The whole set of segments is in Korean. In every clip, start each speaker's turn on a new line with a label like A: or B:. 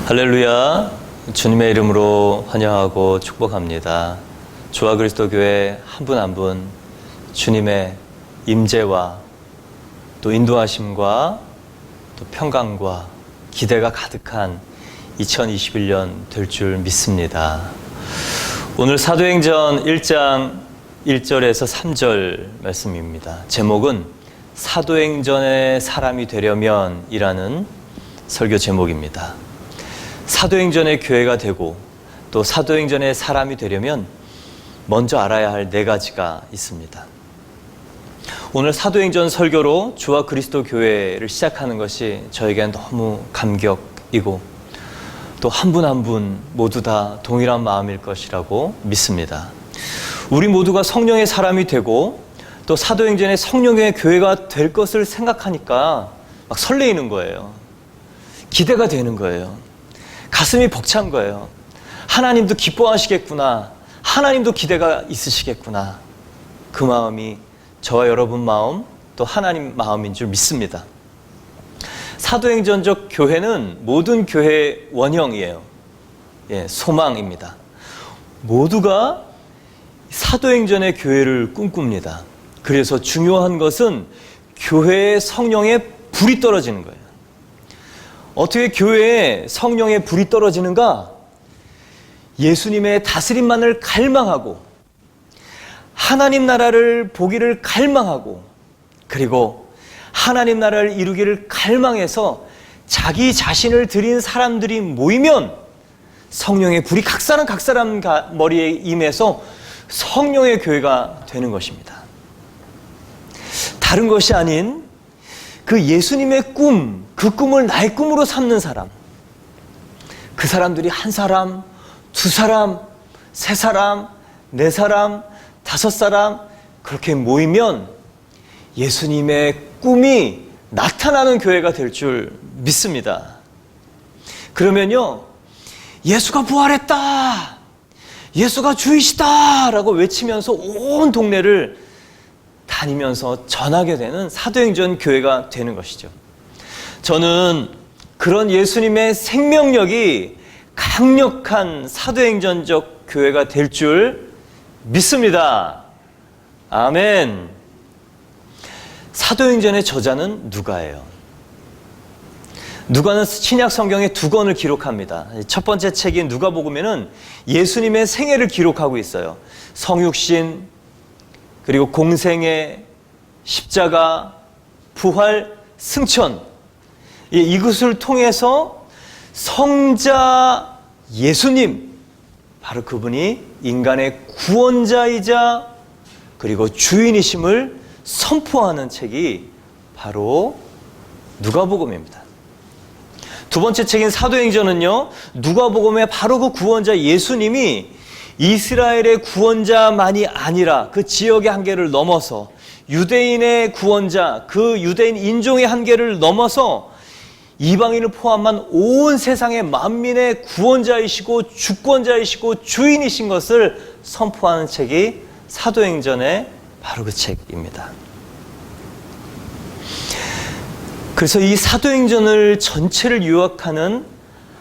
A: 할렐루야. 주님의 이름으로 환영하고 축복합니다. 주와 그리스도 교회 한 분 한 분 주님의 임재와 또 인도하심과 또 평강과 기대가 가득한 2021년 될 줄 믿습니다. 오늘 사도행전 1장 1절에서 3절 말씀입니다. 제목은 사도행전의 사람이 되려면 이라는 설교 제목입니다. 사도행전의 교회가 되고 또 사도행전의 사람이 되려면 먼저 알아야 할 4가지가 있습니다. 오늘 사도행전 설교로 주와 그리스도 교회를 시작하는 것이 저에게는 너무 감격이고 또 한 분 한 분 모두 다 동일한 마음일 것이라고 믿습니다. 우리 모두가 성령의 사람이 되고 또 사도행전의 성령의 교회가 될 것을 생각하니까 막 설레이는 거예요. 기대가 되는 거예요. 가슴이 벅찬 거예요. 하나님도 기뻐하시겠구나. 하나님도 기대가 있으시겠구나. 그 마음이 저와 여러분 마음 또 하나님 마음인 줄 믿습니다. 사도행전적 교회는 모든 교회의 원형이에요. 소망입니다. 모두가 사도행전의 교회를 꿈꿉니다. 그래서 중요한 것은 교회의 성령의 불이 떨어지는 거예요. 어떻게 교회에 성령의 불이 떨어지는가? 예수님의 다스림만을 갈망하고 하나님 나라를 보기를 갈망하고 그리고 하나님 나라를 이루기를 갈망해서 자기 자신을 드린 사람들이 모이면 성령의 불이 각 사람 머리에 임해서 성령의 교회가 되는 것입니다. 다른 것이 아닌 그 예수님의 꿈, 그 꿈을 나의 꿈으로 삼는 사람, 그 사람들이 한 사람, 두 사람, 세 사람, 네 사람, 다섯 사람 그렇게 모이면 예수님의 꿈이 나타나는 교회가 될 줄 믿습니다. 그러면요, 예수가 부활했다, 예수가 주이시다 라고 외치면서 온 동네를 다니면서 전하게 되는 사도행전 교회가 되는 것이죠. 저는 그런 예수님의 생명력이 강력한 사도행전적 교회가 될 줄 믿습니다. 아멘. 사도행전의 저자는 누가예요? 누가는 신약 성경에 2권을 기록합니다. 첫 번째 책인 누가복음에는 예수님의 생애를 기록하고 있어요. 성육신, 그리고 공생애, 십자가, 부활, 승천, 이것을 통해서 성자 예수님, 바로 그분이 인간의 구원자이자 그리고 주인이심을 선포하는 책이 바로 누가복음입니다. 두 번째 책인 사도행전은요, 누가복음의 바로 그 구원자 예수님이 이스라엘의 구원자만이 아니라 그 지역의 한계를 넘어서 유대인의 구원자, 그 유대인 인종의 한계를 넘어서 이방인을 포함한 온 세상의 만민의 구원자이시고 주권자이시고 주인이신 것을 선포하는 책이 사도행전의 바로 그 책입니다. 그래서 이 사도행전을 전체를 요약하는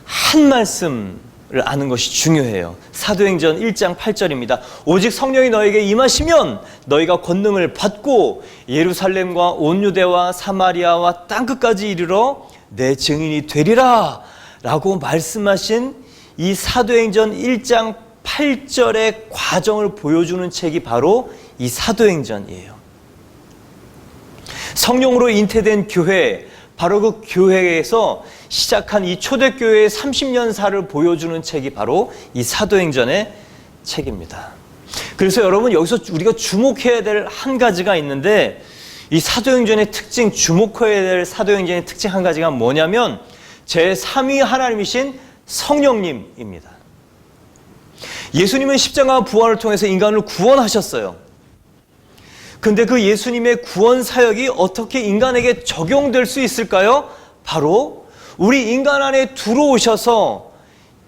A: 한 말씀을 아는 것이 중요해요. 사도행전 1장 8절입니다. 오직 성령이 너에게 임하시면 너희가 권능을 받고 예루살렘과 온 유대와 사마리아와 땅끝까지 이르러 내 증인이 되리라 라고 말씀하신 이 사도행전 1장 8절의 과정을 보여주는 책이 바로 이 사도행전이에요. 성령으로 잉태된 교회, 바로 그 교회에서 시작한 이 초대교회의 30년사를 보여주는 책이 바로 이 사도행전의 책입니다. 그래서 여러분, 여기서 우리가 주목해야 될 한 가지가 있는데, 이 사도행전의 특징, 주목해야 될 사도행전의 특징 한 가지가 뭐냐면 제3위 하나님이신 성령님입니다. 예수님은 십자가와 부활을 통해서 인간을 구원하셨어요. 근데 그 예수님의 구원 사역이 어떻게 인간에게 적용될 수 있을까요? 바로 우리 인간 안에 들어오셔서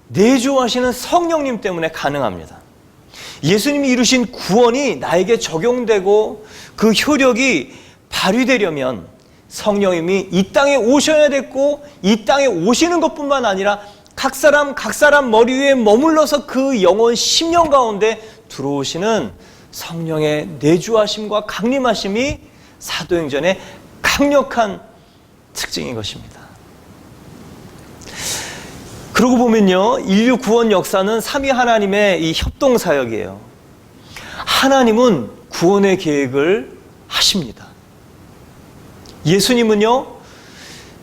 A: 내주하시는 성령님 때문에 가능합니다. 예수님이 이루신 구원이 나에게 적용되고 그 효력이 발휘되려면 성령님이 이 땅에 오셔야 됐고, 이 땅에 오시는 것뿐만 아니라 각 사람 머리 위에 머물러서 그 영혼 심령 가운데 들어오시는 성령의 내주하심과 강림하심이 사도행전의 강력한 특징인 것입니다. 그러고 보면요, 인류 구원 역사는 삼위 하나님의 이 협동 사역이에요. 하나님은 구원의 계획을 하십니다. 예수님은요,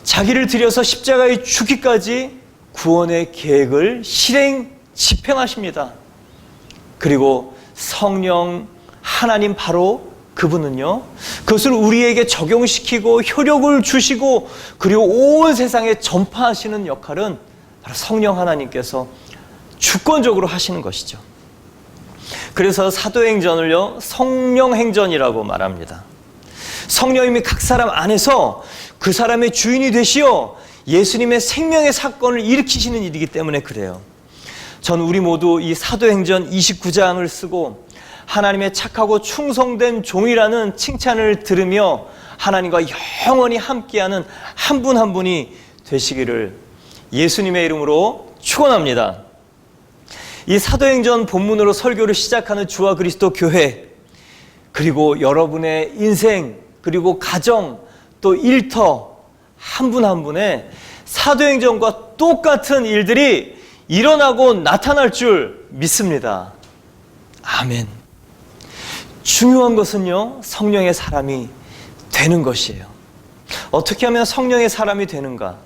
A: 자기를 들여서 십자가에 죽기까지 구원의 계획을 집행하십니다. 그리고 성령 하나님 바로 그분은요, 그것을 우리에게 적용시키고 효력을 주시고 그리고 온 세상에 전파하시는 역할은 바로 성령 하나님께서 주권적으로 하시는 것이죠. 그래서 사도행전을요, 성령행전이라고 말합니다. 성령님이 각 사람 안에서 그 사람의 주인이 되시어 예수님의 생명의 사건을 일으키시는 일이기 때문에 그래요. 전 우리 모두 이 사도행전 29장을 쓰고 하나님의 착하고 충성된 종이라는 칭찬을 들으며 하나님과 영원히 함께하는 한 분 한 분이 되시기를 예수님의 이름으로 축원합니다. 이 사도행전 본문으로 설교를 시작하는 주와 그리스도 교회, 그리고 여러분의 인생, 그리고 가정, 또 일터 한 분 한 분의 사도행전과 똑같은 일들이 일어나고 나타날 줄 믿습니다. 아멘. 중요한 것은요, 성령의 사람이 되는 것이에요. 어떻게 하면 성령의 사람이 되는가?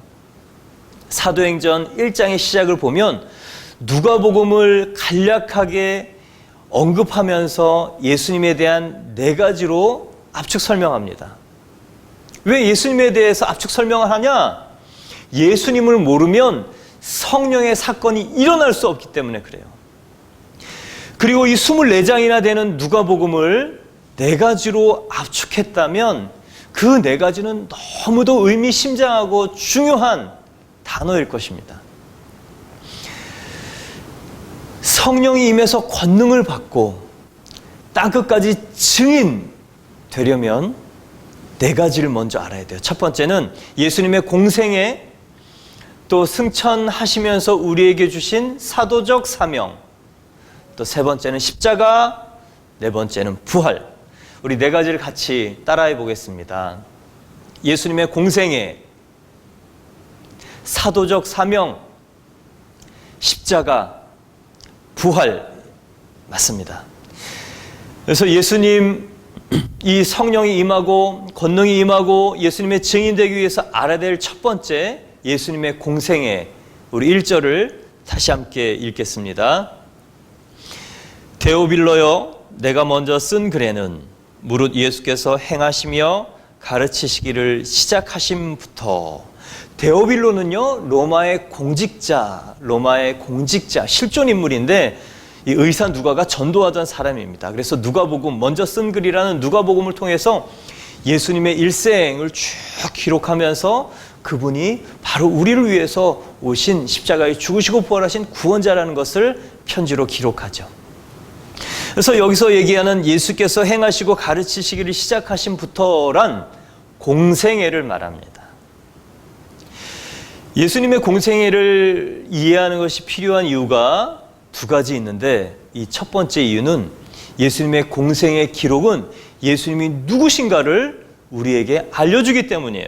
A: 사도행전 1장의 시작을 보면 누가복음을 간략하게 언급하면서 예수님에 대한 4가지로 압축 설명합니다. 왜 예수님에 대해서 압축 설명을 하냐? 예수님을 모르면 성령의 사건이 일어날 수 없기 때문에 그래요. 그리고 이 24장이나 되는 누가복음을 4가지로 압축했다면 그 4가지는 너무도 의미심장하고 중요한 단어일 것입니다. 성령이 임해서 권능을 받고 땅끝까지 증인 되려면 4가지를 먼저 알아야 돼요. 첫 번째는 예수님의 공생애, 또 승천하시면서 우리에게 주신 사도적 사명, 또 3번째는 십자가, 4번째는 부활. 우리 4가지를 같이 따라해 보겠습니다. 예수님의 공생애, 사도적 사명, 십자가, 부활. 맞습니다. 그래서 예수님, 이 성령이 임하고 권능이 임하고 예수님의 증인되기 위해서 알아야 될 첫 번째 예수님의 공생애, 우리 1절을 다시 함께 읽겠습니다. 데오빌로여, 내가 먼저 쓴 글에는 무릇 예수께서 행하시며 가르치시기를 시작하심부터. 데오빌로는요, 로마의 공직자, 실존 인물인데 이 의사 누가가 전도하던 사람입니다. 그래서 누가복음, 먼저 쓴 글이라는 누가복음을 통해서 예수님의 일생을 쭉 기록하면서 그분이 바로 우리를 위해서 오신 십자가에 죽으시고 부활하신 구원자라는 것을 편지로 기록하죠. 그래서 여기서 얘기하는 예수께서 행하시고 가르치시기를 시작하심부터란 공생애를 말합니다. 예수님의 공생애를 이해하는 것이 필요한 이유가 2가지 있는데, 이 첫 번째 이유는 예수님의 공생의 기록은 예수님이 누구신가를 우리에게 알려주기 때문이에요.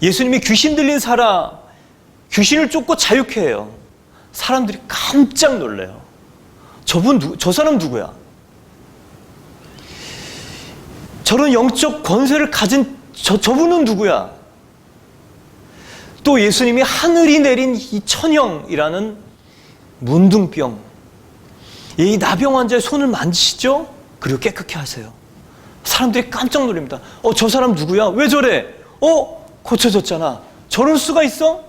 A: 예수님이 귀신 들린 사람, 귀신을 쫓고 자유케 해요. 사람들이 깜짝 놀래요. 저 사람 누구야? 저런 영적 권세를 가진 저분은 누구야? 또 예수님이 하늘이 내린 이 천형이라는 문둥병, 이 나병 환자의 손을 만지시죠? 그리고 깨끗게 하세요. 사람들이 깜짝 놀랍니다. 저 사람 누구야? 왜 저래? 고쳐졌잖아. 저럴 수가 있어?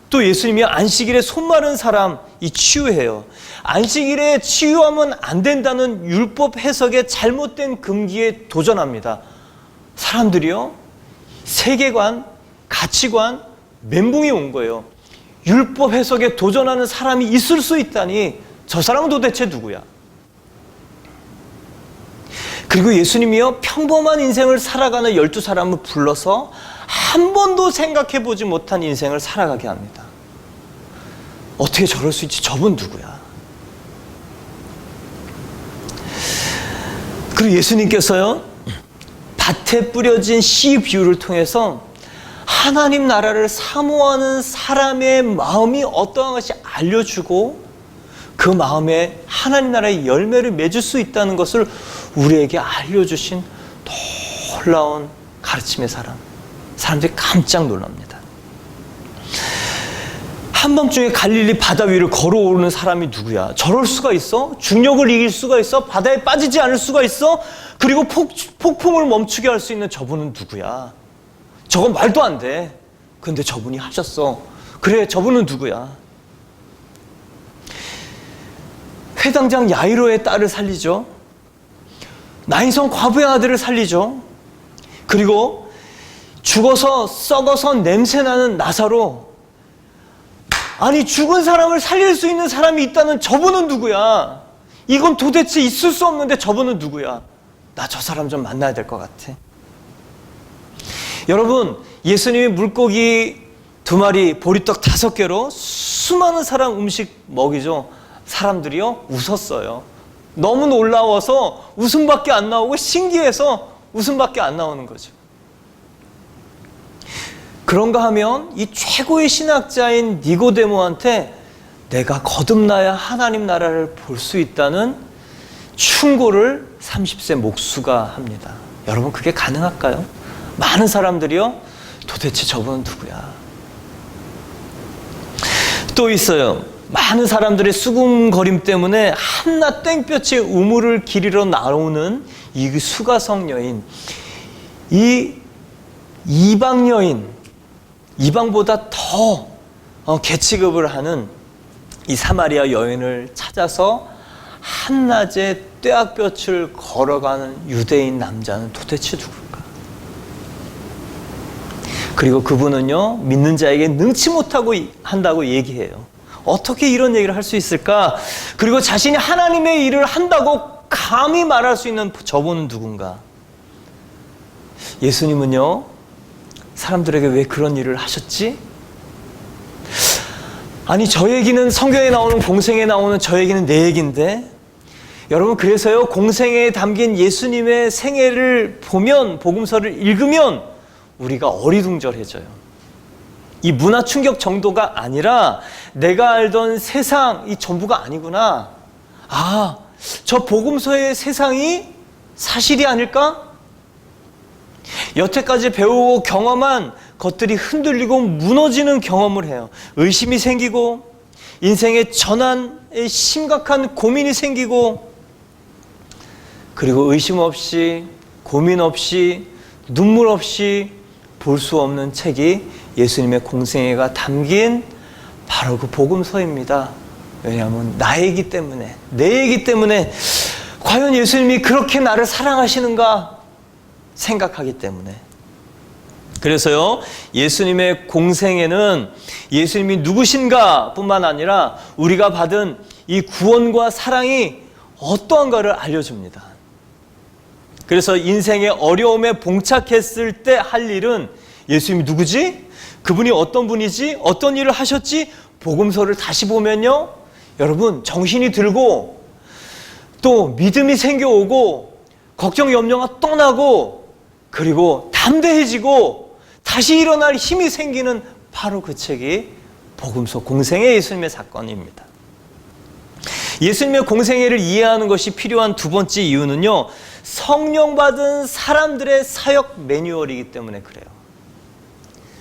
A: 또 예수님이 안식일에 손 마른 사람 치유해요. 안식일에 치유하면 안 된다는 율법 해석의 잘못된 금기에 도전합니다. 사람들이요, 세계관, 가치관, 멘붕이 온 거예요. 율법 해석에 도전하는 사람이 있을 수 있다니, 저 사람은 도대체 누구야? 그리고 예수님이요, 평범한 인생을 살아가는 12사람을 불러서 한 번도 생각해보지 못한 인생을 살아가게 합니다. 어떻게 저럴 수 있지? 저분 누구야? 그리고 예수님께서요, 밭에 뿌려진 씨 비유를 통해서 하나님 나라를 사모하는 사람의 마음이 어떠한 것이 알려주고 그 마음에 하나님 나라의 열매를 맺을 수 있다는 것을 우리에게 알려주신 놀라운 가르침의 사람들이 깜짝 놀랍니다. 한밤중에 갈릴리 바다 위를 걸어오르는 사람이 누구야? 저럴 수가 있어? 중력을 이길 수가 있어? 바다에 빠지지 않을 수가 있어? 그리고 폭풍을 멈추게 할 수 있는 저분은 누구야? 저건 말도 안 돼. 근데 저분이 하셨어. 그래, 저분은 누구야? 회당장 야이로의 딸을 살리죠. 나인성 과부의 아들을 살리죠. 그리고 죽어서 썩어서 냄새나는 나사로, 아니 죽은 사람을 살릴 수 있는 사람이 있다는 저분은 누구야? 이건 도대체 있을 수 없는데 저분은 누구야? 나 저 사람 좀 만나야 될 것 같아. 여러분, 예수님이 물고기 2마리, 보리떡 5개로 수많은 사람 음식 먹이죠. 사람들이요 웃었어요. 너무 놀라워서 웃음밖에 안 나오고 신기해서 웃음밖에 안 나오는 거죠. 그런가 하면 이 최고의 신학자인 니고데모한테 내가 거듭나야 하나님 나라를 볼 수 있다는 충고를 30세 목수가 합니다. 여러분, 그게 가능할까요? 많은 사람들이요, 도대체 저분은 누구야? 또 있어요. 많은 사람들의 수군거림 때문에 한낱 땡볕에 우물을 기리러 나오는 이 수가성 여인, 이 이방 여인, 이방보다 더 계치급을 하는 이 사마리아 여인을 찾아서 한낮에 떼약볕을 걸어가는 유대인 남자는 도대체 누굴까? 그리고 그분은요, 믿는 자에게 능치 못하고 한다고 얘기해요. 어떻게 이런 얘기를 할 수 있을까? 그리고 자신이 하나님의 일을 한다고 감히 말할 수 있는 저분은 누군가? 예수님은요, 사람들에게 왜 그런 일을 하셨지? 아니, 저 얘기는 성경에 나오는, 공생에 나오는 저 얘기는 내 얘기인데, 여러분, 그래서요, 공생에 담긴 예수님의 생애를 보면, 복음서를 읽으면 우리가 어리둥절해져요. 이 문화 충격 정도가 아니라 내가 알던 세상이 전부가 아니구나. 아, 저 복음서의 세상이 사실이 아닐까? 여태까지 배우고 경험한 것들이 흔들리고 무너지는 경험을 해요. 의심이 생기고 인생의 전환에 심각한 고민이 생기고, 그리고 의심 없이, 고민 없이, 눈물 없이 볼 수 없는 책이 예수님의 공생애가 담긴 바로 그 복음서입니다. 왜냐하면 나이기 때문에, 내 얘기 때문에, 과연 예수님이 그렇게 나를 사랑하시는가 생각하기 때문에. 그래서요, 예수님의 공생애는 예수님이 누구신가 뿐만 아니라 우리가 받은 이 구원과 사랑이 어떠한가를 알려줍니다. 그래서 인생의 어려움에 봉착했을 때 할 일은, 예수님이 누구지? 그분이 어떤 분이지? 어떤 일을 하셨지? 복음서를 다시 보면요, 여러분, 정신이 들고 또 믿음이 생겨오고 걱정 염려가 떠나고, 그리고 담대해지고 다시 일어날 힘이 생기는 바로 그 책이 복음서, 공생애 예수님의 사건입니다. 예수님의 공생애를 이해하는 것이 필요한 두 번째 이유는요, 성령 받은 사람들의 사역 매뉴얼이기 때문에 그래요.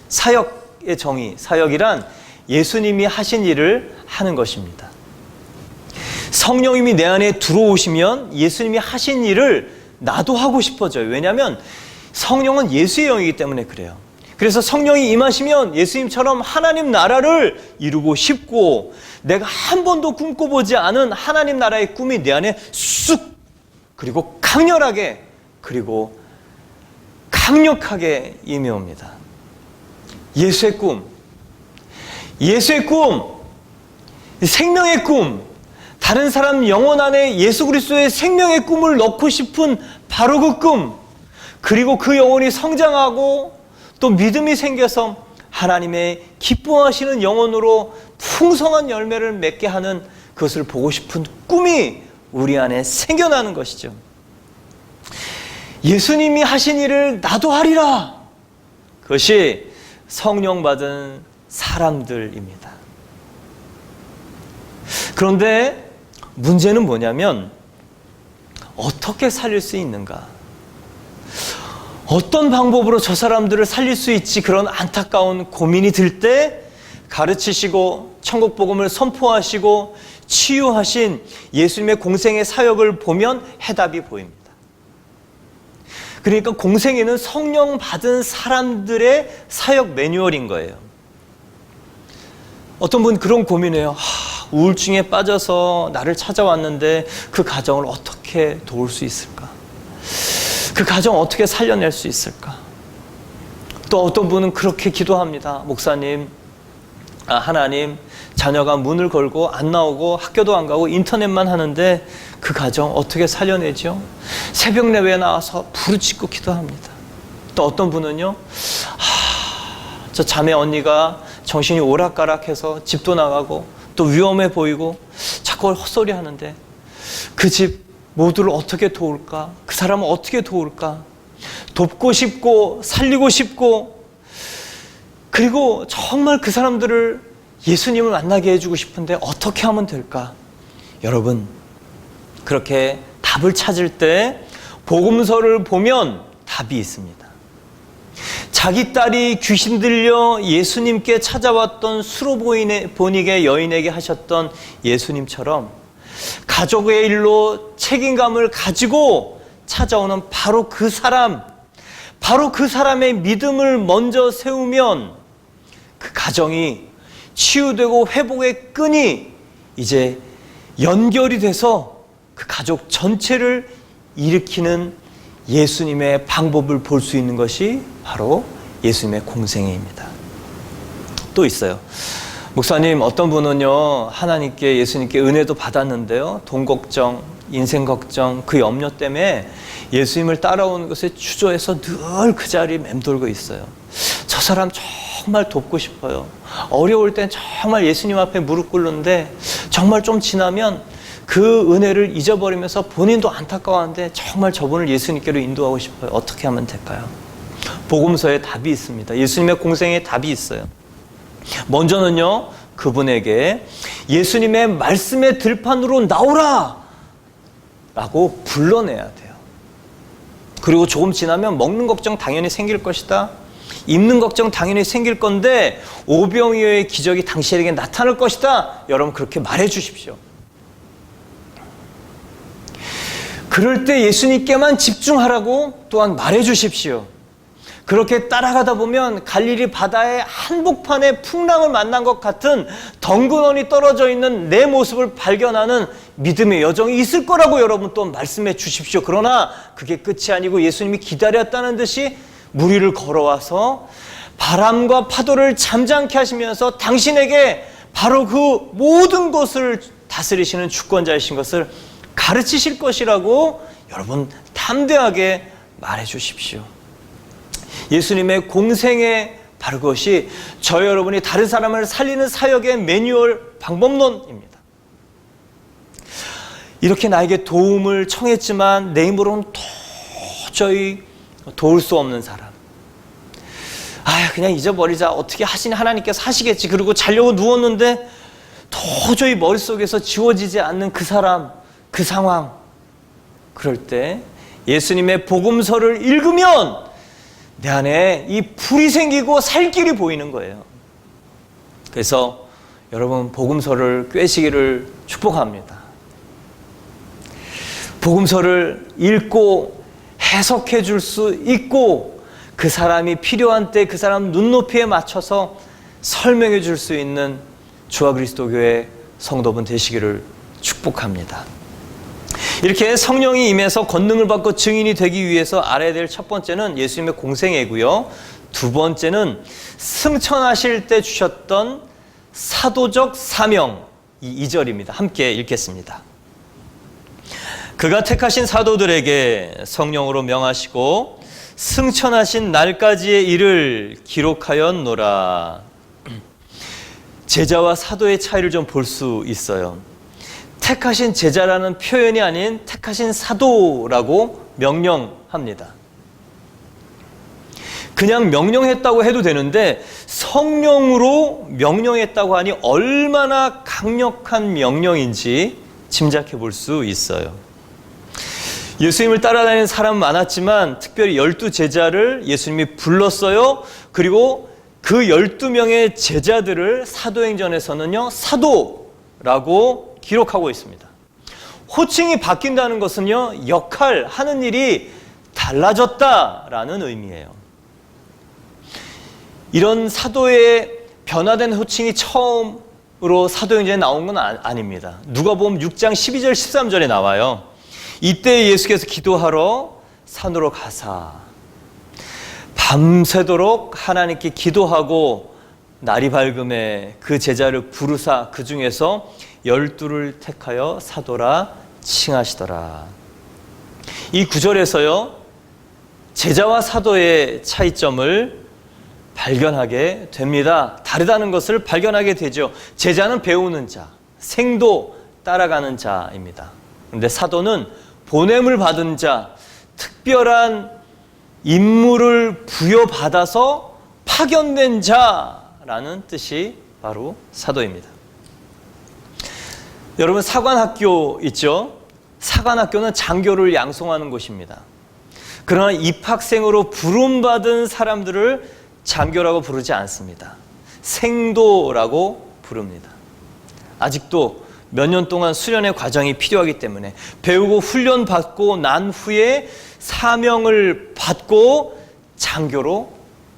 A: 사역의 정의, 사역이란 예수님이 하신 일을 하는 것입니다. 성령님이 내 안에 들어오시면 예수님이 하신 일을 나도 하고 싶어져요. 왜냐하면 성령은 예수의 영이기 때문에 그래요. 그래서 성령이 임하시면 예수님처럼 하나님 나라를 이루고 싶고, 내가 한 번도 꿈꿔보지 않은 하나님 나라의 꿈이 내 안에 쑥, 그리고 강렬하게, 그리고 강력하게 임해옵니다. 예수의 꿈, 예수의 꿈, 생명의 꿈, 다른 사람 영혼 안에 예수 그리스도의 생명의 꿈을 넣고 싶은 바로 그 꿈, 그리고 그 영혼이 성장하고 또 믿음이 생겨서 하나님의 기뻐하시는 영혼으로 풍성한 열매를 맺게 하는 그것을 보고 싶은 꿈이 우리 안에 생겨나는 것이죠. 예수님이 하신 일을 나도 하리라. 그것이 성령 받은 사람들입니다. 그런데 문제는 뭐냐면 어떻게 살릴 수 있는가? 어떤 방법으로 저 사람들을 살릴 수 있지? 그런 안타까운 고민이 들 때 가르치시고 천국 복음을 선포하시고 치유하신 예수님의 공생의 사역을 보면 해답이 보입니다. 그러니까 공생애는 성령 받은 사람들의 사역 매뉴얼인 거예요. 어떤 분 그런 고민해요. 우울증에 빠져서 나를 찾아왔는데 그 가정을 어떻게 도울 수 있을까? 그 가정 어떻게 살려낼 수 있을까? 또 어떤 분은 그렇게 기도합니다. 목사님, 하나님, 자녀가 문을 걸고 안 나오고 학교도 안 가고 인터넷만 하는데 그 가정 어떻게 살려내죠? 새벽 예배에 나와서 부르짖고 기도합니다. 또 어떤 분은요, 저 자매 언니가 정신이 오락가락해서 집도 나가고 또 위험해 보이고 자꾸 헛소리 하는데 그 집 모두를 어떻게 도울까? 그 사람을 어떻게 도울까? 돕고 싶고 살리고 싶고, 그리고 정말 그 사람들을 예수님을 만나게 해주고 싶은데 어떻게 하면 될까? 여러분, 그렇게 답을 찾을 때 복음서를 보면 답이 있습니다. 자기 딸이 귀신 들려 예수님께 찾아왔던 수로보니게 여인에게 하셨던 예수님처럼 가족의 일로 책임감을 가지고 찾아오는 바로 그 사람의 믿음을 먼저 세우면 그 가정이 치유되고 회복의 끈이 이제 연결이 돼서 그 가족 전체를 일으키는 예수님의 방법을 볼 수 있는 것이 바로 예수님의 공생애입니다. 또 있어요. 목사님, 어떤 분은요, 하나님께, 예수님께 은혜도 받았는데요, 돈 걱정, 인생 걱정, 그 염려 때문에 예수님을 따라오는 것에 주저해서 늘 그 자리에 맴돌고 있어요. 저 사람 정말 돕고 싶어요. 어려울 땐 정말 예수님 앞에 무릎 꿇는데 정말 좀 지나면 그 은혜를 잊어버리면서 본인도 안타까워하는데 정말 저분을 예수님께로 인도하고 싶어요. 어떻게 하면 될까요? 복음서에 답이 있습니다. 예수님의 공생에 답이 있어요. 먼저는요, 그분에게 예수님의 말씀의 들판으로 나오라! 라고 불러내야 돼요. 그리고 조금 지나면 먹는 걱정 당연히 생길 것이다. 입는 걱정 당연히 생길 건데 오병이어의 기적이 당신에게 나타날 것이다. 여러분, 그렇게 말해 주십시오. 그럴 때 예수님께만 집중하라고 또한 말해 주십시오. 그렇게 따라가다 보면 갈릴리 바다의 한복판에 풍랑을 만난 것 같은 덩그러니 떨어져 있는 내 모습을 발견하는 믿음의 여정이 있을 거라고 여러분 또 말씀해 주십시오. 그러나 그게 끝이 아니고 예수님이 기다렸다는 듯이 물 위를 걸어와서 바람과 파도를 잠잠케 하시면서 당신에게 바로 그 모든 것을 다스리시는 주권자이신 것을 가르치실 것이라고 여러분 담대하게 말해 주십시오. 예수님의 공생의 바로 그것이 저 여러분이 다른 사람을 살리는 사역의 매뉴얼 방법론입니다. 이렇게 나에게 도움을 청했지만 내 힘으로는 도저히 도울 수 없는 사람, 그냥 잊어버리자, 어떻게 하시니 하나님께서 하시겠지, 그리고 자려고 누웠는데 도저히 머릿속에서 지워지지 않는 그 사람, 그 상황, 그럴 때 예수님의 복음서를 읽으면 내 안에 이 불이 생기고 살 길이 보이는 거예요. 그래서 여러분, 복음서를 꿰시기를 축복합니다. 복음서를 읽고 해석해 줄 수 있고 그 사람이 필요한 때 그 사람 눈높이에 맞춰서 설명해 줄 수 있는 주와 그리스도 교회 성도분 되시기를 축복합니다. 이렇게 성령이 임해서 권능을 받고 증인이 되기 위해서 알아야 될 첫 번째는 예수님의 공생애고요. 두 번째는 승천하실 때 주셨던 사도적 사명, 이 2절입니다. 함께 읽겠습니다. 그가 택하신 사도들에게 성령으로 명하시고 승천하신 날까지의 일을 기록하였노라. 제자와 사도의 차이를 좀 볼 수 있어요. 택하신 제자라는 표현이 아닌 택하신 사도라고 명령합니다. 그냥 명령했다고 해도 되는데 성령으로 명령했다고 하니 얼마나 강력한 명령인지 짐작해 볼 수 있어요. 예수님을 따라다니는 사람은 많았지만 특별히 12제자를 예수님이 불렀어요. 그리고 그 12명의 제자들을 사도행전에서는요, 사도라고 기록하고 있습니다. 호칭이 바뀐다는 것은요, 역할, 하는 일이 달라졌다라는 의미예요. 이런 사도의 변화된 호칭이 처음으로 사도행전에 나온 건 아닙니다. 누가복음 6장 12절 13절에 나와요. 이때 예수께서 기도하러 산으로 가사 밤새도록 하나님께 기도하고 날이 밝음에 그 제자를 부르사 그 중에서 12를 택하여 사도라 칭하시더라. 이 구절에서요, 제자와 사도의 차이점을 발견하게 됩니다. 다르다는 것을 발견하게 되죠. 제자는 배우는 자, 생도 따라가는 자입니다. 그런데 사도는 보냄을 받은 자, 특별한 임무를 부여받아서 파견된 자라는 뜻이 바로 사도입니다. 여러분, 사관학교 있죠? 사관학교는 장교를 양성하는 곳입니다. 그러나 입학생으로 부름받은 사람들을 장교라고 부르지 않습니다. 생도라고 부릅니다. 아직도 몇 년 동안 수련의 과정이 필요하기 때문에 배우고 훈련받고 난 후에 사명을 받고 장교로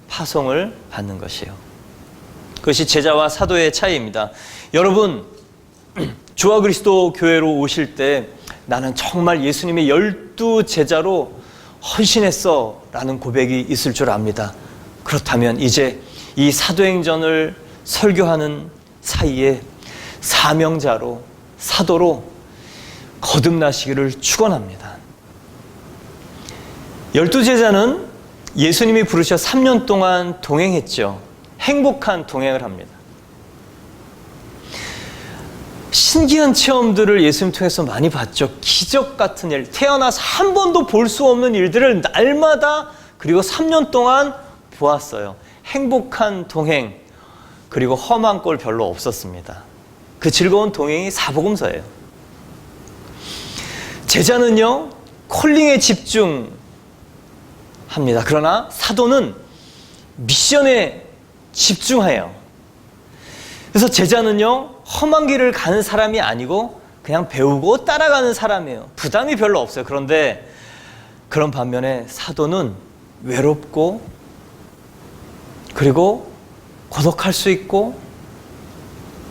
A: 파송을 받는 것이에요. 그것이 제자와 사도의 차이입니다. 여러분, 주와 그리스도 교회로 오실 때 나는 정말 예수님의 12제자로 헌신했어 라는 고백이 있을 줄 압니다. 그렇다면 이제 이 사도행전을 설교하는 사이에 사명자로, 사도로 거듭나시기를 축원합니다. 12제자는 예수님이 부르셔 3년 동안 동행했죠. 행복한 동행을 합니다. 신기한 체험들을 예수님 통해서 많이 봤죠. 기적 같은 일, 태어나서 한 번도 볼 수 없는 일들을 날마다 그리고 3년 동안 보았어요. 행복한 동행, 그리고 험한 꼴 별로 없었습니다. 그 즐거운 동행이 사복음서예요. 제자는요, 콜링에 집중합니다. 그러나 사도는 미션에 집중해요. 그래서 제자는요, 험한 길을 가는 사람이 아니고 그냥 배우고 따라가는 사람이에요. 부담이 별로 없어요. 그런데 그런 반면에 사도는 외롭고 그리고 고독할 수 있고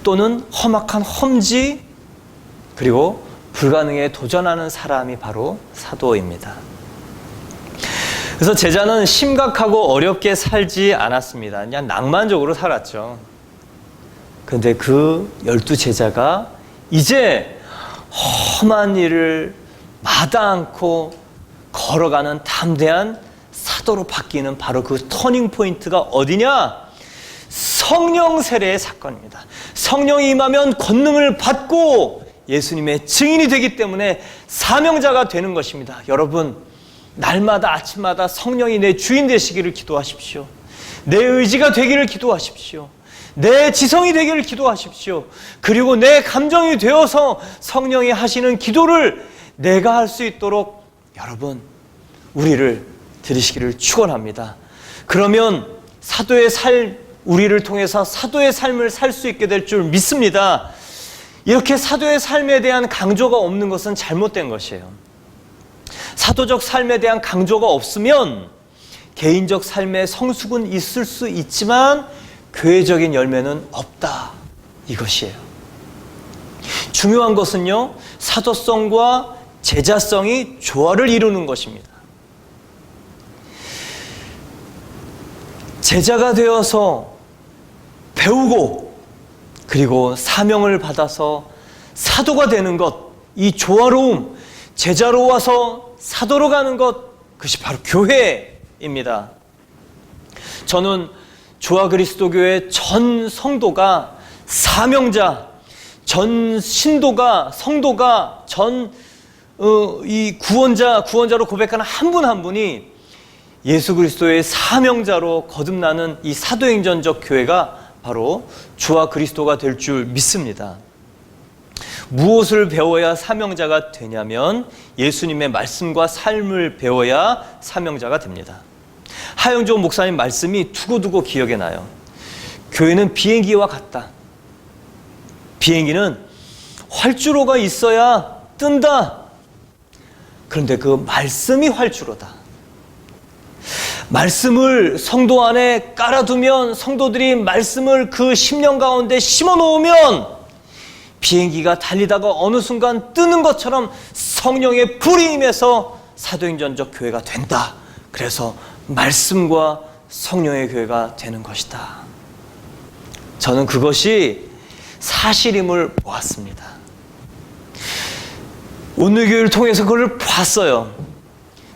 A: 또는 험악한 험지 그리고 불가능에 도전하는 사람이 바로 사도입니다. 그래서 제자는 심각하고 어렵게 살지 않았습니다. 그냥 낭만적으로 살았죠. 그런데 그 12제자가 이제 험한 일을 마다 않고 걸어가는 담대한 사도로 바뀌는 바로 그 터닝 포인트가 어디냐? 성령 세례의 사건입니다. 성령이 임하면 권능을 받고 예수님의 증인이 되기 때문에 사명자가 되는 것입니다. 여러분, 날마다 아침마다 성령이 내 주인 되시기를 기도하십시오. 내 의지가 되기를 기도하십시오. 내 지성이 되기를 기도하십시오. 그리고 내 감정이 되어서 성령이 하시는 기도를 내가 할 수 있도록 여러분, 우리를 들으시기를 축원합니다. 그러면 사도의 삶, 우리를 통해서 사도의 삶을 살 수 있게 될 줄 믿습니다. 이렇게 사도의 삶에 대한 강조가 없는 것은 잘못된 것이에요. 사도적 삶에 대한 강조가 없으면 개인적 삶의 성숙은 있을 수 있지만 교회적인 열매는 없다, 이것이에요. 중요한 것은요, 사도성과 제자성이 조화를 이루는 것입니다. 제자가 되어서 배우고 그리고 사명을 받아서 사도가 되는 것, 이 조화로움, 제자로 와서 사도로 가는 것, 그것이 바로 교회입니다. 저는 주와 그리스도 교회 전 성도가 사명자, 전 신도가, 성도가, 이 구원자로 고백하는 한 분 한 분이 예수 그리스도의 사명자로 거듭나는 이 사도행전적 교회가 바로 주와 그리스도가 될 줄 믿습니다. 무엇을 배워야 사명자가 되냐면 예수님의 말씀과 삶을 배워야 사명자가 됩니다. 하영조 목사님 말씀이 두고두고 기억에 나요. 교회는 비행기와 같다. 비행기는 활주로가 있어야 뜬다. 그런데 그 말씀이 활주로다. 말씀을 성도 안에 깔아두면, 성도들이 말씀을 그 심령 가운데 심어놓으면 비행기가 달리다가 어느 순간 뜨는 것처럼 성령의 불이 임해서 사도행전적 교회가 된다. 그래서 말씀과 성령의 교회가 되는 것이다. 저는 그것이 사실임을 보았습니다. 온누리교회를 통해서 그걸 봤어요.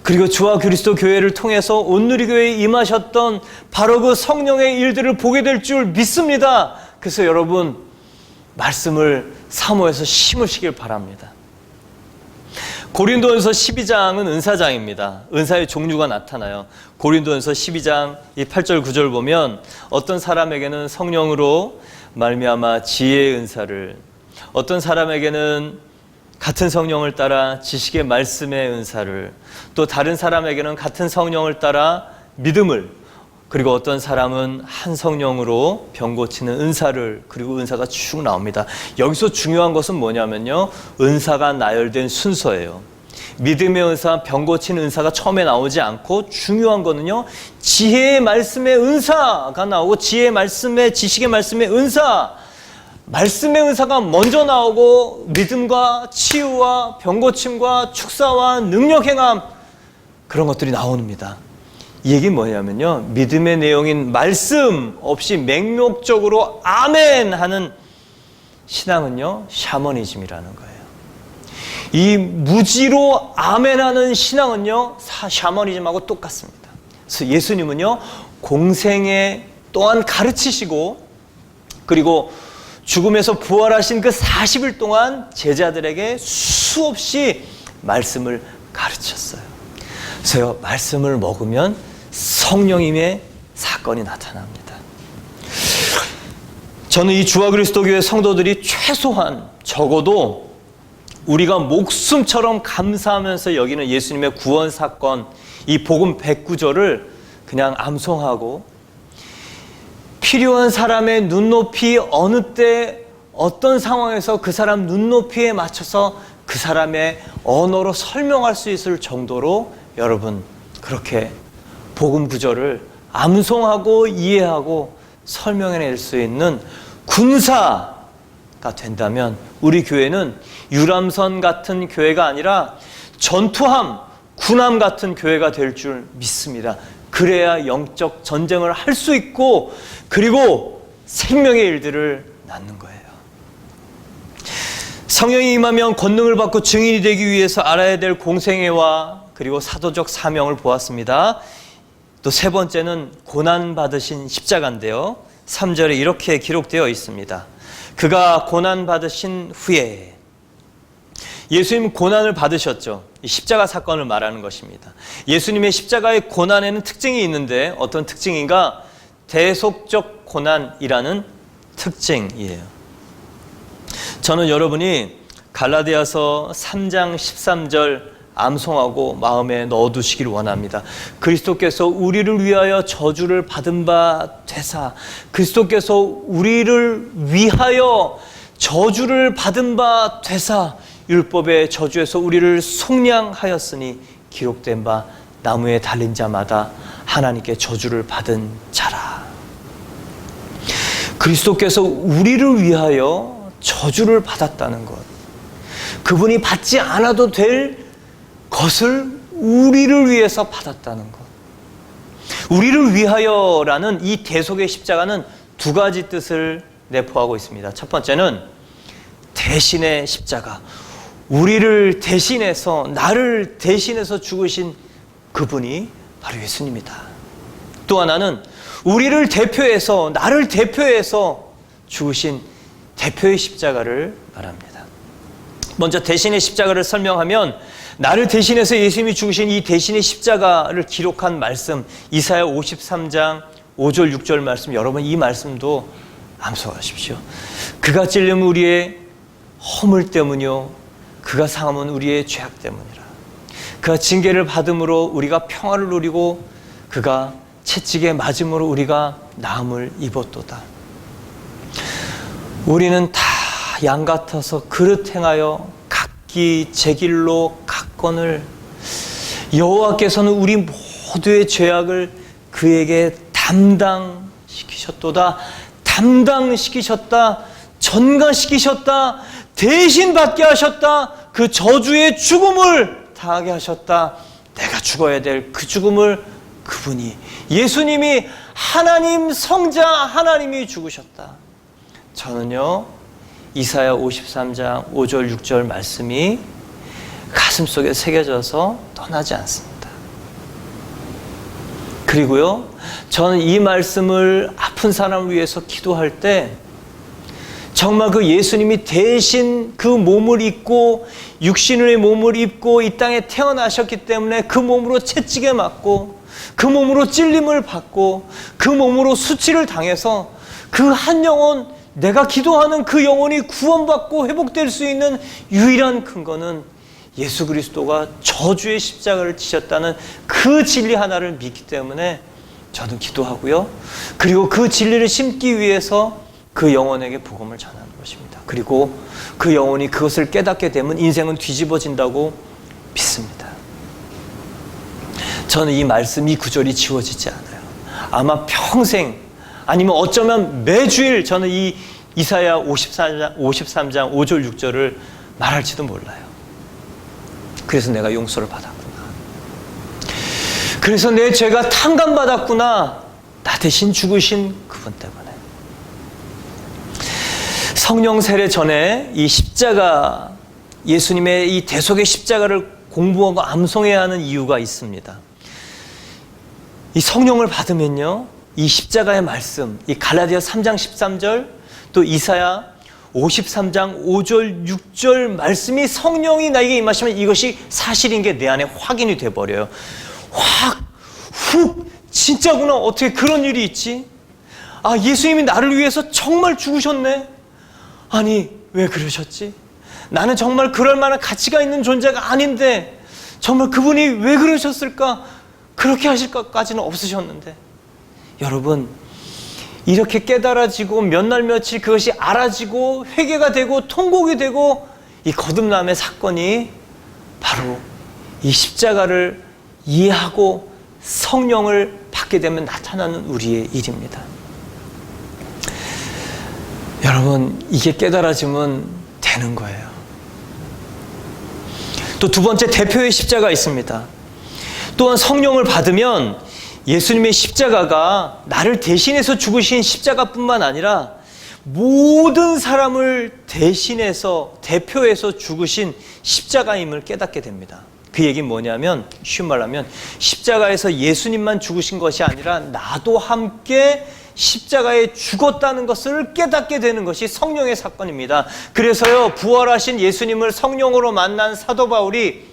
A: 그리고 주와 그리스도 교회를 통해서 온누리교회에 임하셨던 바로 그 성령의 일들을 보게 될 줄 믿습니다. 그래서 여러분, 말씀을 사모해서 심으시길 바랍니다. 고린도전서 12장은 은사장입니다. 은사의 종류가 나타나요. 고린도전서 12장 이 8절 9절 보면 어떤 사람에게는 성령으로 말미암아 지혜의 은사를, 어떤 사람에게는 같은 성령을 따라 지식의 말씀의 은사를, 또 다른 사람에게는 같은 성령을 따라 믿음을, 그리고 어떤 사람은 한 성령으로 병 고치는 은사를, 그리고 은사가 쭉 나옵니다. 여기서 중요한 것은 뭐냐면요, 은사가 나열된 순서예요. 믿음의 은사, 병 고치는 은사가 처음에 나오지 않고, 중요한 거는요, 지혜의 말씀의 은사가 나오고, 지혜의 말씀의, 지식의 말씀의 은사, 말씀의 은사가 먼저 나오고, 믿음과 치유와 병 고침과 축사와 능력 행함, 그런 것들이 나옵니다. 이 얘기는 뭐냐면요, 믿음의 내용인 말씀 없이 맹목적으로 아멘 하는 신앙은요, 샤머니즘이라는 거예요. 이 무지로 아멘 하는 신앙은요, 샤머니즘하고 똑같습니다. 그래서 예수님은요, 공생에 또한 가르치시고, 그리고 죽음에서 부활하신 그 40일 동안 제자들에게 수없이 말씀을 가르쳤어요. 그래서 말씀을 먹으면 성령님의 사건이 나타납니다. 저는 이 주와 그리스도 교회 성도들이 최소한 적어도 우리가 목숨처럼 감사하면서 여기는 예수님의 구원 사건, 이 복음 109절을 그냥 암송하고, 필요한 사람의 눈높이, 어느 때 어떤 상황에서 그 사람 눈높이에 맞춰서 그 사람의 언어로 설명할 수 있을 정도로 여러분 그렇게 복음 구절을 암송하고 이해하고 설명해낼 수 있는 군사가 된다면 우리 교회는 유람선 같은 교회가 아니라 전투함, 군함 같은 교회가 될 줄 믿습니다. 그래야 영적 전쟁을 할 수 있고, 그리고 생명의 일들을 낳는 거예요. 성령이 임하면 권능을 받고 증인이 되기 위해서 알아야 될 공생애와 그리고 사도적 사명을 보았습니다. 또 세 번째는 고난받으신 십자가인데요, 3절에 이렇게 기록되어 있습니다. 그가 고난받으신 후에, 예수님 고난을 받으셨죠. 이 십자가 사건을 말하는 것입니다. 예수님의 십자가의 고난에는 특징이 있는데 어떤 특징인가? 대속적 고난이라는 특징이에요. 저는 여러분이 갈라디아서 3장 13절 암송하고 마음에 넣어두시길 원합니다. 그리스도께서 우리를 위하여 저주를 받은 바 되사, 그리스도께서 우리를 위하여 저주를 받은 바 되사, 율법의 저주에서 우리를 속량하였으니 기록된 바 나무에 달린 자마다 하나님께 저주를 받은 자라. 그리스도께서 우리를 위하여 저주를 받았다는 것, 그분이 받지 않아도 될 것을 우리를 위해서 받았다는 것. 우리를 위하여라는 이 대속의 십자가는 두 가지 뜻을 내포하고 있습니다. 첫 번째는 대신의 십자가, 우리를 대신해서, 나를 대신해서 죽으신 그분이 바로 예수님이다. 또 하나는 우리를 대표해서, 나를 대표해서 죽으신 대표의 십자가를 말합니다. 먼저 대신의 십자가를 설명하면 나를 대신해서 예수님이 죽으신 이 대신의 십자가를 기록한 말씀, 이사야 53장 5절 6절 말씀, 여러분 이 말씀도 암송하십시오. 그가 찔림은 우리의 허물 때문이요 그가 상함은 우리의 죄악 때문이라. 그가 징계를 받음으로 우리가 평화를 누리고 그가 채찍에 맞음으로 우리가 나음을 입었도다. 우리는 다 양 같아서 그릇 행하여 각기 제 길로 갔거늘 여호와께서는 우리 모두의 죄악을 그에게 담당시키셨도다. 담당시키셨다. 전가시키셨다. 대신 받게 하셨다. 그 저주의 죽음을 당하게 하셨다. 내가 죽어야 될 그 죽음을 그분이, 예수님이, 하나님 성자 하나님이 죽으셨다. 저는요 이사야 53장 5절 6절 말씀이 가슴속에 새겨져서 떠나지 않습니다. 그리고요 저는 이 말씀을 아픈 사람을 위해서 기도할 때 정말 그 예수님이 대신 그 몸을 입고 육신의 몸을 입고 이 땅에 태어나셨기 때문에 그 몸으로 채찍에 맞고 그 몸으로 찔림을 받고 그 몸으로 수치를 당해서 그 한 영혼, 내가 기도하는 그 영혼이 구원받고 회복될 수 있는 유일한 근거는 예수 그리스도가 저주의 십자가를 지셨다는 그 진리 하나를 믿기 때문에 저는 기도하고요. 그리고 그 진리를 심기 위해서 그 영혼에게 복음을 전하는 것입니다. 그리고 그 영혼이 그것을 깨닫게 되면 인생은 뒤집어진다고 믿습니다. 저는 이 말씀, 이 구절이 지워지지 않아요. 아마 평생, 아니면 어쩌면 매주일 저는 이 이사야 53장 5절 6절을 말할지도 몰라요. 그래서 내가 용서를 받았구나. 그래서 내 죄가 탕감받았구나. 나 대신 죽으신 그분 때문에. 성령 세례 전에 이 십자가, 예수님의 이 대속의 십자가를 공부하고 암송해야 하는 이유가 있습니다. 이 성령을 받으면요 이 십자가의 말씀, 이 갈라디아 3장 13절 또 이사야 53장 5절 6절 말씀이 성령이 나에게 임하시면 이것이 사실인 게 내 안에 확인이 돼버려요. 훅 진짜구나. 어떻게 그런 일이 있지? 아, 예수님이 나를 위해서 정말 죽으셨네. 아니 왜 그러셨지? 나는 정말 그럴 만한 가치가 있는 존재가 아닌데 정말 그분이 왜 그러셨을까? 그렇게 하실 것까지는 없으셨는데. 여러분, 이렇게 깨달아지고 몇 날 며칠 그것이 알아지고 회개가 되고 통곡이 되고 이 거듭남의 사건이 바로 이 십자가를 이해하고 성령을 받게 되면 나타나는 우리의 일입니다. 여러분, 이게 깨달아지면 되는 거예요. 또 두 번째 대표의 십자가 있습니다. 또한 성령을 받으면 예수님의 십자가가 나를 대신해서 죽으신 십자가뿐만 아니라 모든 사람을 대신해서 대표해서 죽으신 십자가임을 깨닫게 됩니다. 그 얘기는 뭐냐면, 쉬운 말로 하면 십자가에서 예수님만 죽으신 것이 아니라 나도 함께 십자가에 죽었다는 것을 깨닫게 되는 것이 성령의 사건입니다. 그래서요, 부활하신 예수님을 성령으로 만난 사도 바울이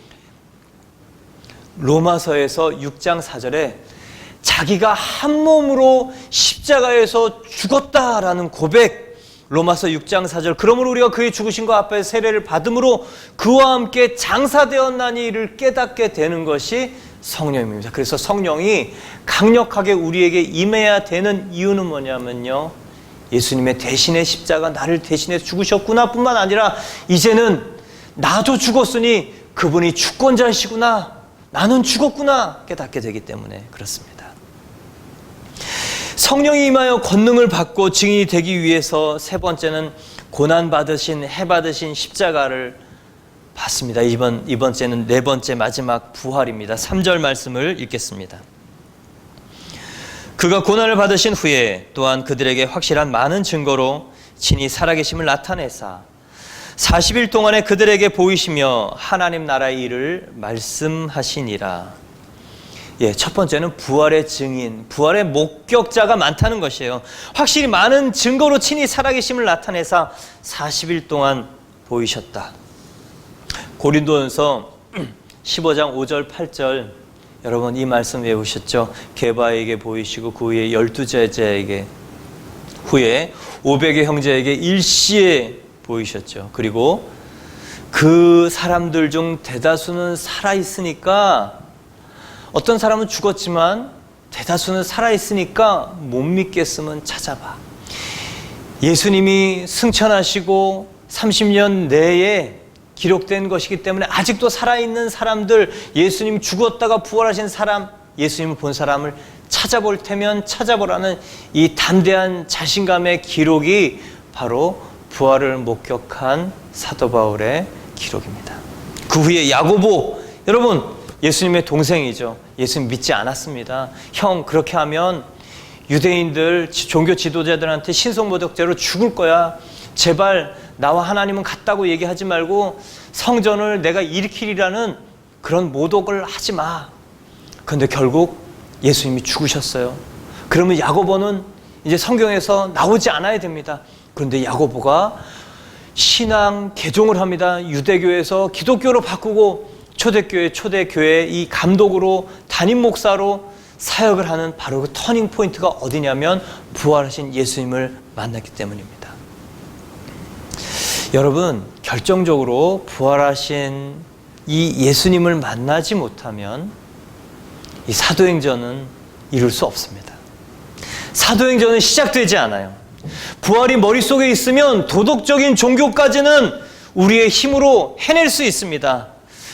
A: 로마서에서 6장 4절에 자기가 한 몸으로 십자가에서 죽었다라는 고백, 로마서 6장 4절, 그러므로 우리가 그의 죽으심과 앞에 세례를 받음으로 그와 함께 장사되었나니를 깨닫게 되는 것이 성령입니다. 그래서 성령이 강력하게 우리에게 임해야 되는 이유는 뭐냐면요, 예수님의 대신의 십자가, 나를 대신해 죽으셨구나 뿐만 아니라 이제는 나도 죽었으니 그분이 주권자이시구나, 나는 죽었구나 깨닫게 되기 때문에 그렇습니다. 성령이 임하여 권능을 받고 증인이 되기 위해서 세 번째는 고난받으신, 해받으신 십자가를 받습니다. 이번째는 네 번째 마지막 부활입니다. 3절 말씀을 읽겠습니다. 그가 고난을 받으신 후에 또한 그들에게 확실한 많은 증거로 친히 살아계심을 나타내사 40일 동안에 그들에게 보이시며 하나님 나라의 일을 말씀하시니라. 첫 번째는 부활의 증인, 부활의 목격자가 많다는 것이에요. 확실히 많은 증거로 친히 살아계심을 나타내사 40일 동안 보이셨다. 고린도전서 15장 5절 8절 여러분 이 말씀 외우셨죠? 게바에게 보이시고 그 후에 12제자에게 후에 500의 형제에게 일시에 보이셨죠. 그리고 그 사람들 중 대다수는 살아있으니까, 어떤 사람은 죽었지만 대다수는 살아있으니까 못 믿겠으면 찾아봐. 예수님이 승천하시고 30년 내에 기록된 것이기 때문에 아직도 살아있는 사람들, 예수님 죽었다가 부활하신 사람, 예수님을 본 사람을 찾아볼 테면 찾아보라는 이 담대한 자신감의 기록이 바로 부활을 목격한 사도 바울의 기록입니다. 그 후에 야고보, 여러분 예수님의 동생이죠. 예수님 믿지 않았습니다. 형, 그렇게 하면 유대인들 종교 지도자들한테 신성모독죄로 죽을 거야. 제발 나와 하나님은 같다고 얘기하지 말고 성전을 내가 일으키리라는 그런 모독을 하지 마. 그런데 결국 예수님이 죽으셨어요. 그러면 야고보는 이제 성경에서 나오지 않아야 됩니다. 그런데 야고보가 신앙 개종을 합니다. 유대교에서 기독교로 바꾸고 초대교회 이 감독으로 담임 목사로 사역을 하는 바로 그 터닝 포인트가 어디냐면 부활하신 예수님을 만났기 때문입니다. 여러분, 결정적으로 부활하신 이 예수님을 만나지 못하면 이 사도행전은 이룰 수 없습니다. 사도행전은 시작되지 않아요. 부활이 머릿속에 있으면 도덕적인 종교까지는 우리의 힘으로 해낼 수 있습니다.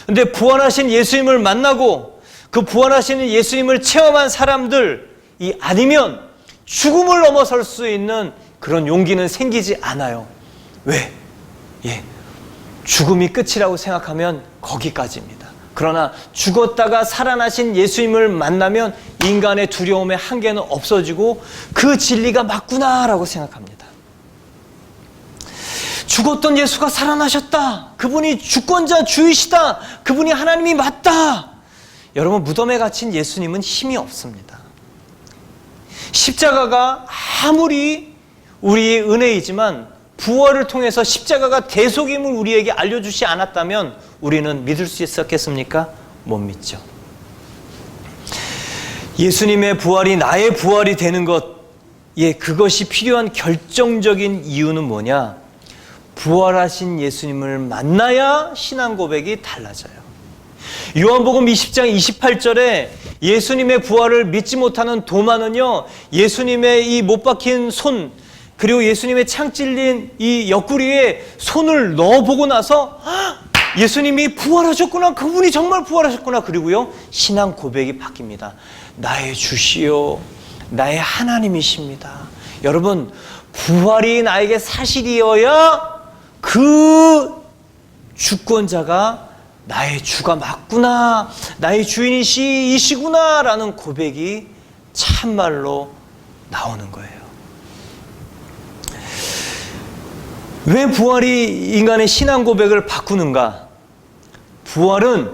A: 근데 부활하신 예수님을 만나고 그 부활하시는 예수님을 체험한 사람들이 아니면 죽음을 넘어설 수 있는 그런 용기는 생기지 않아요. 왜? 죽음이 끝이라고 생각하면 거기까지입니다. 그러나 죽었다가 살아나신 예수님을 만나면 인간의 두려움의 한계는 없어지고 그 진리가 맞구나라고 생각합니다. 죽었던 예수가 살아나셨다. 그분이 주권자 주이시다. 그분이 하나님이 맞다. 여러분, 무덤에 갇힌 예수님은 힘이 없습니다. 십자가가 아무리 우리의 은혜이지만 부활을 통해서 십자가가 대속임을 우리에게 알려주지 않았다면 우리는 믿을 수 있었겠습니까? 못 믿죠. 예수님의 부활이 나의 부활이 되는 것, 그것이 필요한 결정적인 이유는 뭐냐? 부활하신 예수님을 만나야 신앙 고백이 달라져요. 요한복음 20장 28절에 예수님의 부활을 믿지 못하는 도마는요, 예수님의 이 못 박힌 손, 그리고 예수님의 창 찔린 이 옆구리에 손을 넣어보고 나서 예수님이 부활하셨구나, 그분이 정말 부활하셨구나, 그리고요 신앙 고백이 바뀝니다. 나의 주시오, 나의 하나님이십니다. 여러분, 부활이 나에게 사실이어야 그 주권자가 나의 주가 맞구나, 나의 주인이시구나 라는 고백이 참말로 나오는 거예요. 왜 부활이 인간의 신앙 고백을 바꾸는가? 부활은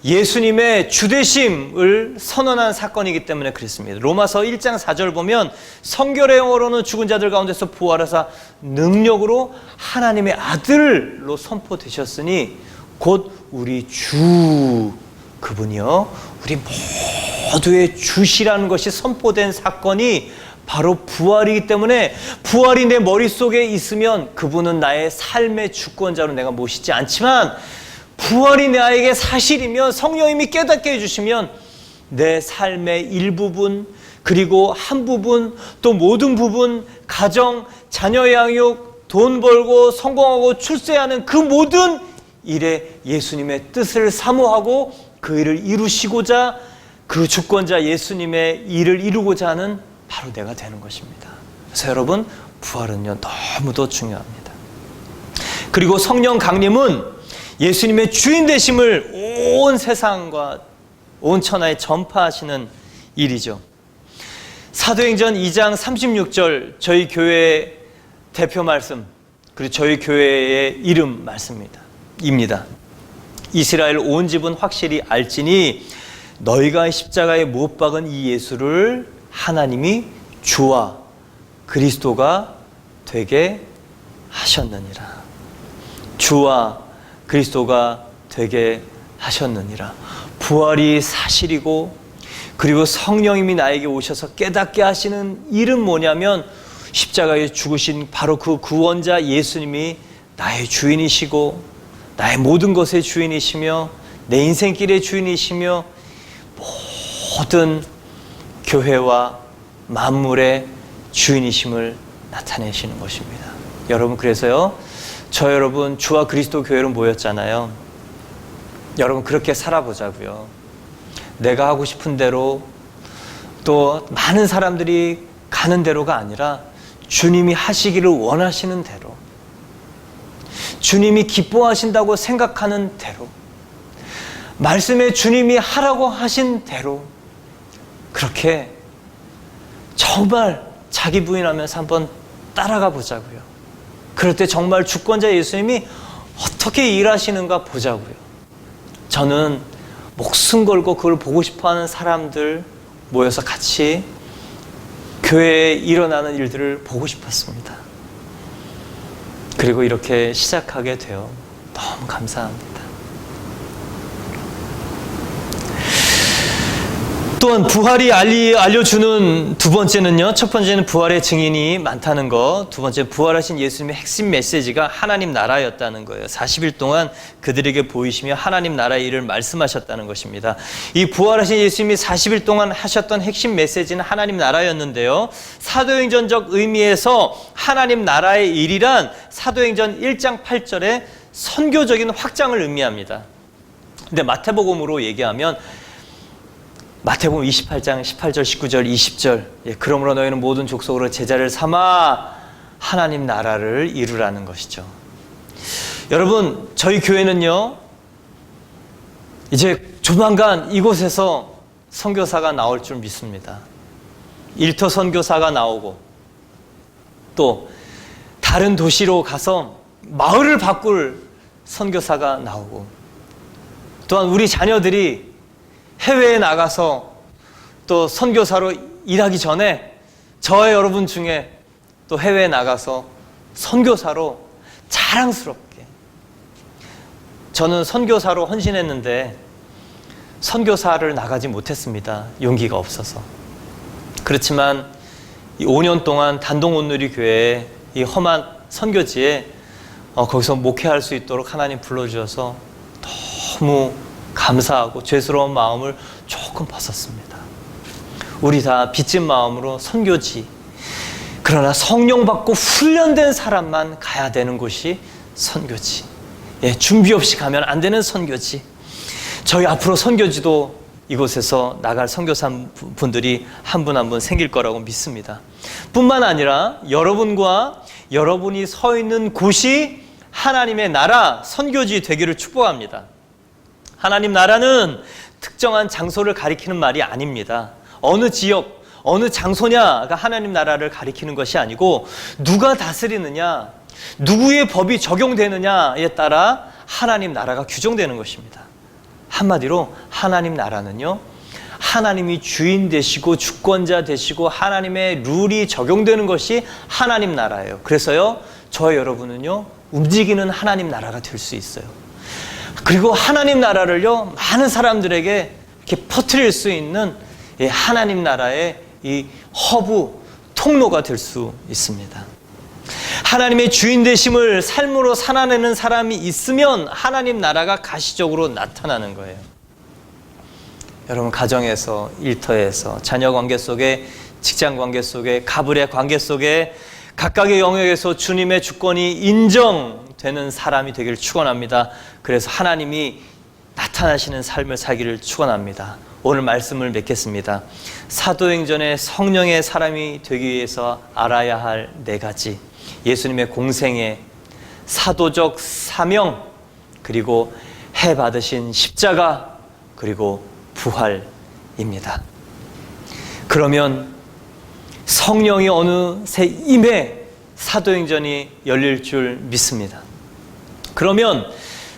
A: 예수님의 주되심을 선언한 사건이기 때문에 그렇습니다. 로마서 1장 4절 보면 성결의 영어로는 죽은 자들 가운데서 부활하사 능력으로 하나님의 아들로 선포되셨으니 곧 우리 주, 그분이요 우리 모두의 주시라는 것이 선포된 사건이 바로 부활이기 때문에, 부활이 내 머릿속에 있으면 그분은 나의 삶의 주권자로 내가 모시지 않지만, 부활이 나에게 사실이면, 성령님이 깨닫게 해주시면 내 삶의 일부분, 그리고 한 부분, 또 모든 부분, 가정, 자녀 양육, 돈 벌고 성공하고 출세하는 그 모든 일에 예수님의 뜻을 사모하고 그 일을 이루시고자, 그 주권자 예수님의 일을 이루고자 하는 바로 내가 되는 것입니다. 그래서 여러분, 부활은요 너무도 중요합니다. 그리고 성령 강림은 예수님의 주인 되심을 온 세상과 온 천하에 전파하시는 일이죠. 사도행전 2장 36절 저희 교회의 대표 말씀, 그리고 저희 교회의 이름 말씀입니다. 이스라엘 온 집은 확실히 알지니 너희가 십자가에 못 박은 이 예수를 하나님이 주와 그리스도가 되게 하셨느니라. 주와 그리스도가 되게 하셨느니라. 부활이 사실이고, 그리고 성령님이 나에게 오셔서 깨닫게 하시는 일은 뭐냐면, 십자가에 죽으신 바로 그 구원자 예수님이 나의 주인이시고, 나의 모든 것의 주인이시며, 내 인생길의 주인이시며, 모든 교회와 만물의 주인이심을 나타내시는 것입니다. 여러분, 그래서요, 저 여러분 주와 그리스도 교회로 모였잖아요. 여러분, 그렇게 살아보자고요. 내가 하고 싶은 대로, 또 많은 사람들이 가는 대로가 아니라 주님이 하시기를 원하시는 대로, 주님이 기뻐하신다고 생각하는 대로, 말씀에 주님이 하라고 하신 대로, 그렇게 정말 자기 부인하면서 한번 따라가 보자고요. 그럴 때 정말 주권자 예수님이 어떻게 일하시는가 보자고요. 저는 목숨 걸고 그걸 보고 싶어하는 사람들 모여서 같이 교회에 일어나는 일들을 보고 싶었습니다. 그리고 이렇게 시작하게 되어 너무 감사합니다. 또한 부활이 알려주는 두 번째는요, 첫 번째는 부활의 증인이 많다는 거, 두 번째 부활하신 예수님의 핵심 메시지가 하나님 나라였다는 거예요. 40일 동안 그들에게 보이시며 하나님 나라의 일을 말씀하셨다는 것입니다. 이 부활하신 예수님이 40일 동안 하셨던 핵심 메시지는 하나님 나라였는데요, 사도행전적 의미에서 하나님 나라의 일이란 사도행전 1장 8절의 선교적인 확장을 의미합니다. 근데 마태복음으로 얘기하면 마태복음 28장 18절, 19절, 20절, 그러므로 너희는 모든 족속으로 제자를 삼아 하나님 나라를 이루라는 것이죠. 여러분, 저희 교회는요, 이제 조만간 이곳에서 선교사가 나올 줄 믿습니다. 일터 선교사가 나오고, 또 다른 도시로 가서 마을을 바꿀 선교사가 나오고, 또한 우리 자녀들이 해외에 나가서 또 선교사로 일하기 전에 저와 여러분 중에 또 해외에 나가서 선교사로 자랑스럽게, 저는 선교사로 헌신했는데 선교사를 나가지 못했습니다. 용기가 없어서. 그렇지만 이 5년 동안 단동온누리 교회에 이 험한 선교지에 거기서 목회할 수 있도록 하나님 불러주셔서 너무 감사하고 죄스러운 마음을 조금 벗었습니다. 우리 다 빚진 마음으로 선교지, 그러나 성령 받고 훈련된 사람만 가야 되는 곳이 선교지, 준비 없이 가면 안 되는 선교지. 저희 앞으로 선교지도 이곳에서 나갈 선교사분들이 한 분 한 분 생길 거라고 믿습니다. 뿐만 아니라 여러분과 여러분이 서 있는 곳이 하나님의 나라 선교지 되기를 축복합니다. 하나님 나라는 특정한 장소를 가리키는 말이 아닙니다. 어느 지역, 어느 장소냐가 하나님 나라를 가리키는 것이 아니고, 누가 다스리느냐, 누구의 법이 적용되느냐에 따라 하나님 나라가 규정되는 것입니다. 한마디로 하나님 나라는요, 하나님이 주인 되시고 주권자 되시고 하나님의 룰이 적용되는 것이 하나님 나라예요. 그래서요, 저와 여러분은요, 움직이는 하나님 나라가 될 수 있어요. 그리고 하나님 나라를요, 많은 사람들에게 이렇게 퍼뜨릴 수 있는 하나님 나라의 이 허브, 통로가 될 수 있습니다. 하나님의 주인 되심을 삶으로 살아내는 사람이 있으면 하나님 나라가 가시적으로 나타나는 거예요. 여러분, 가정에서, 일터에서, 자녀 관계 속에, 직장 관계 속에, 가불의 관계 속에 각각의 영역에서 주님의 주권이 인정되는 사람이 되기를 축원합니다. 그래서 하나님이 나타나시는 삶을 살기를 축원합니다. 오늘 말씀을 맺겠습니다. 사도행전의 성령의 사람이 되기 위해서 알아야 할 4가지, 예수님의 공생애, 사도적 사명, 그리고 해 받으신 십자가, 그리고 부활입니다. 그러면 성령이 어느새 임해 사도행전이 열릴 줄 믿습니다. 그러면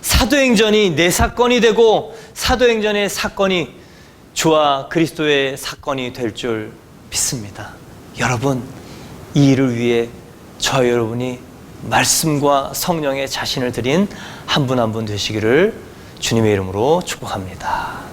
A: 사도행전이 내 사건이 되고 사도행전의 사건이 주와 그리스도의 사건이 될 줄 믿습니다. 여러분, 이 일을 위해 저 여러분이 말씀과 성령의 자신을 드린 한 분 한 분 되시기를 주님의 이름으로 축복합니다.